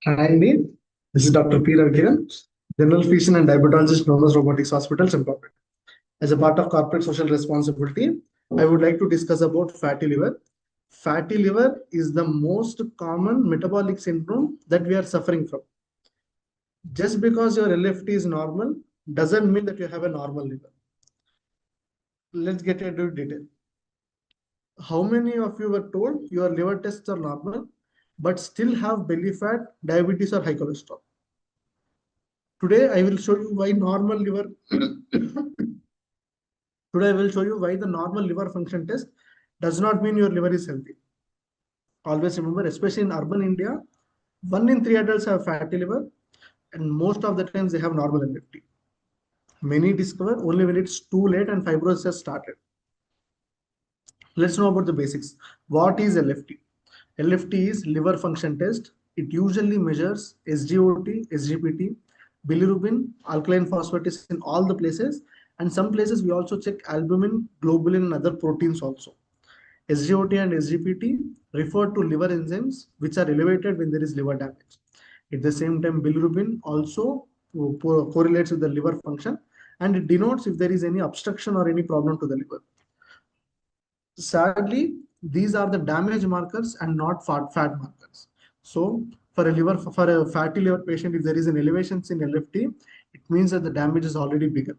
Hi, Andy. This is Dr. P. Ravi Kiran, General Physician and Diabetologist, known as Robotics Hospitals Incorporated. As a part of corporate social responsibility, I would like to discuss about fatty liver. Fatty liver is the most common metabolic syndrome that we are suffering from. Just because your LFT is normal doesn't mean that you have a normal liver. Let's get into detail. How many of you were told your liver tests are normal, but still have belly fat, diabetes, or high cholesterol? Today, I will show you why normal liver. Today, I will show you why the normal liver function test does not mean your liver is healthy. Always remember, especially in urban India, 1 in 3 adults have fatty liver, and most of the times they have normal LFT. Many discover only when it's too late and fibrosis has started. Let's know about the basics. What is LFT? LFT is liver function test. It usually measures SGOT, SGPT, bilirubin, alkaline phosphatase in all the places. And some places we also check albumin, globulin, and other proteins also. SGOT and SGPT refer to liver enzymes which are elevated when there is liver damage. At the same time, bilirubin also correlates with the liver function, and it denotes if there is any obstruction or any problem to the liver. Sadly, these are the damage markers and not fat markers. So for a fatty liver patient, if there is an elevation in LFT, it means that the damage is already begun.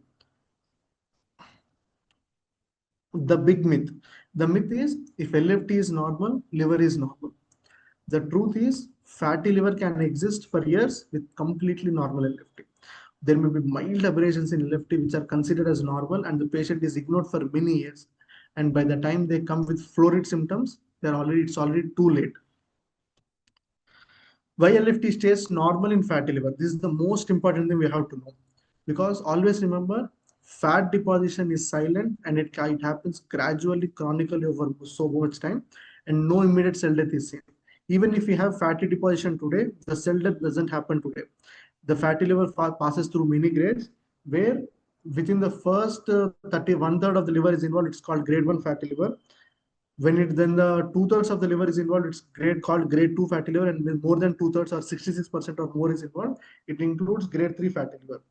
The big myth. The myth is if LFT is normal, liver is normal. The truth is fatty liver can exist for years with completely normal LFT. There may be mild aberrations in LFT which are considered as normal and the patient is ignored for many years. And by the time they come with florid symptoms, it's already too late. Why LFT stays normal in fatty liver? This is the most important thing we have to know. Because always remember, fat deposition is silent and it happens gradually, chronically over so much time, and no immediate cell death is seen. Even if we have fatty deposition today, the cell death doesn't happen today. The fatty liver passes through many grades, where within the first 1/3 of the liver is involved, it's called grade 1 fatty liver. When then the 2/3 of the liver is involved, it's called grade 2 fatty liver, and when more than 2/3 or 66% or more is involved, it includes grade 3 fatty liver.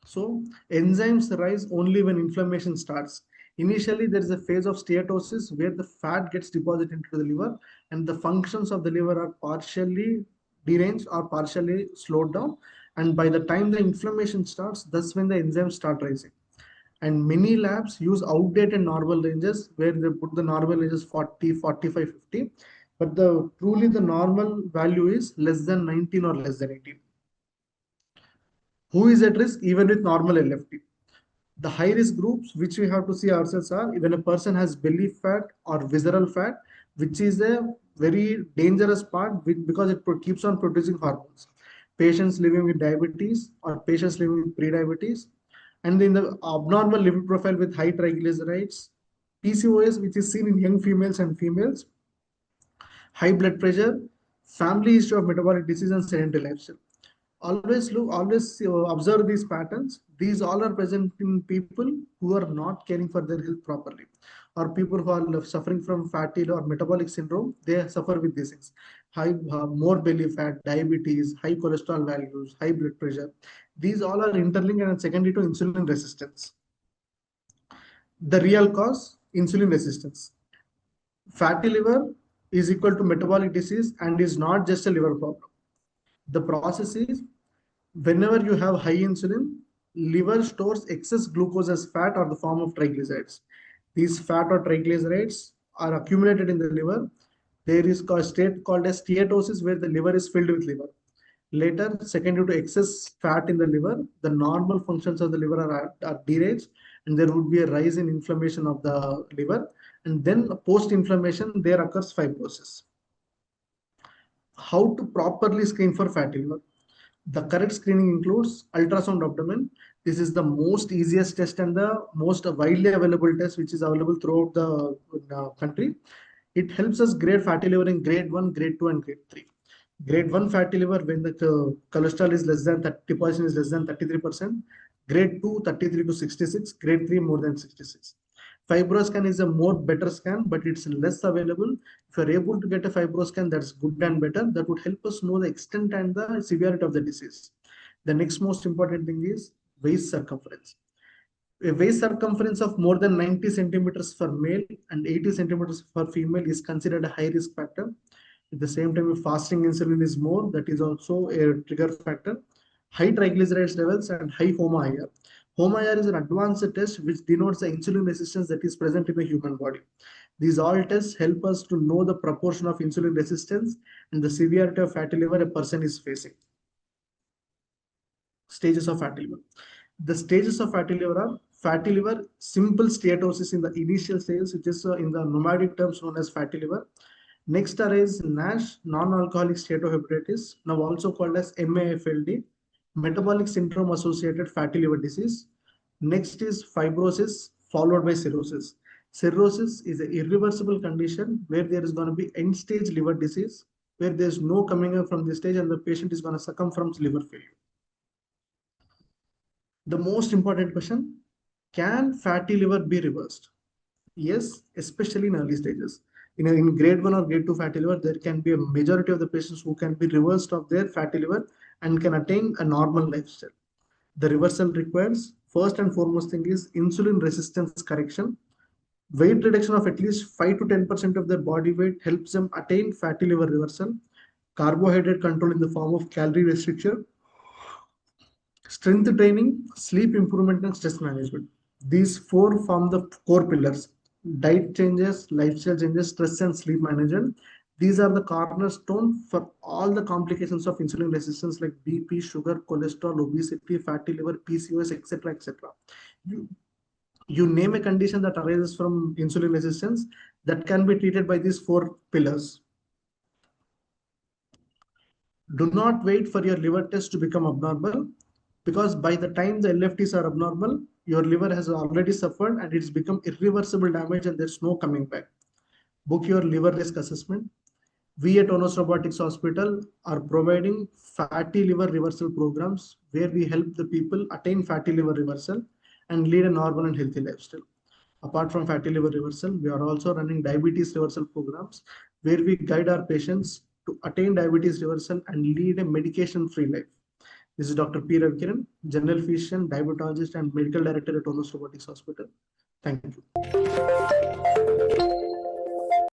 So enzymes rise only when inflammation starts. Initially, there is a phase of steatosis where the fat gets deposited into the liver and the functions of the liver are partially deranged or partially slowed down. And by the time the inflammation starts, that's when the enzymes start rising. And many labs use outdated normal ranges where they put the normal ranges 40, 45, 50. But truly the normal value is less than 19 or less than 18. Who is at risk even with normal LFT? The high risk groups which we have to see ourselves are when a person has belly fat or visceral fat, which is a very dangerous part because it keeps on producing hormones. Patients living with diabetes or patients living with prediabetes, and in the abnormal lipid profile with high triglycerides, PCOS, which is seen in young females and females, high blood pressure, family history of metabolic disease, and sedentary lifestyle. Always observe these patterns. These all are present in people who are not caring for their health properly, or people who are suffering from fatty or metabolic syndrome. They suffer with these things: more belly fat, diabetes, high cholesterol values, high blood pressure. These all are interlinked and secondary to insulin resistance. The real cause: insulin resistance. Fatty liver is equal to metabolic disease and is not just a liver problem. The process is, whenever you have high insulin, liver stores excess glucose as fat or the form of triglycerides. These fat or triglycerides are accumulated in the liver. There is a state called as steatosis where the liver is filled with liver. Later, second, due to excess fat in the liver, the normal functions of the liver are deranged and there would be a rise in inflammation of the liver. And then post-inflammation, there occurs fibrosis. How to properly screen for fatty liver? The correct screening includes ultrasound abdomen. This is the most easiest test and the most widely available test which is available throughout the country. It helps us grade fatty liver in grade 1, grade 2, and grade 3. Grade 1 fatty liver when the cholesterol is less than 30% is less than 33%. Grade 2, 33 to 66. Grade 3, more than 66. FibroScan is a more better scan, but it's less available. If you're able to get a FibroScan, that's good and better. That would help us know the extent and the severity of the disease. The next most important thing is waist circumference. A waist circumference of more than 90 centimeters for male and 80 centimeters for female is considered a high risk factor. At the same time, if fasting insulin is more, that is also a trigger factor. High triglycerides levels and high HOMA-IR. HOMA-IR is an advanced test which denotes the insulin resistance that is present in the human body. These all tests help us to know the proportion of insulin resistance and the severity of fatty liver a person is facing. Stages of fatty liver. The stages of fatty liver are fatty liver, simple steatosis in the initial stage, which is in the nomadic terms known as fatty liver. Next is NASH, non-alcoholic steatohepatitis, now also called as MAFLD, metabolic syndrome associated fatty liver disease. Next is fibrosis, followed by cirrhosis. Cirrhosis is an irreversible condition where there is going to be end-stage liver disease, where there's no coming up from this stage and the patient is going to succumb from liver failure. The most important question, can fatty liver be reversed? Yes, especially in early stages. In grade 1 or grade 2 fatty liver, there can be a majority of the patients who can be reversed of their fatty liver and can attain a normal lifestyle. The reversal requires, first and foremost thing is insulin resistance correction. Weight reduction of at least 5 to 10% of their body weight helps them attain fatty liver reversal. Carbohydrate control in the form of calorie restriction, strength training, sleep improvement, and stress management. These four form the core pillars. Diet changes, lifestyle changes, stress and sleep management. These are the cornerstone for all the complications of insulin resistance like BP, sugar, cholesterol, obesity, fatty liver, PCOS, etc. etc. You name a condition that arises from insulin resistance that can be treated by these four pillars. Do not wait for your liver test to become abnormal, because by the time the LFTs are abnormal, your liver has already suffered and it's become irreversible damage and there's no coming back. Book your liver risk assessment. We at Onus Robotics Hospital are providing fatty liver reversal programs where we help the people attain fatty liver reversal and lead a normal and healthy lifestyle. Apart from fatty liver reversal, we are also running diabetes reversal programs where we guide our patients to attain diabetes reversal and lead a medication-free life. This is Dr. P. Ravi Kiran, General Physician, Diabetologist, and Medical Director at Onus Robotics Hospital. Thank you.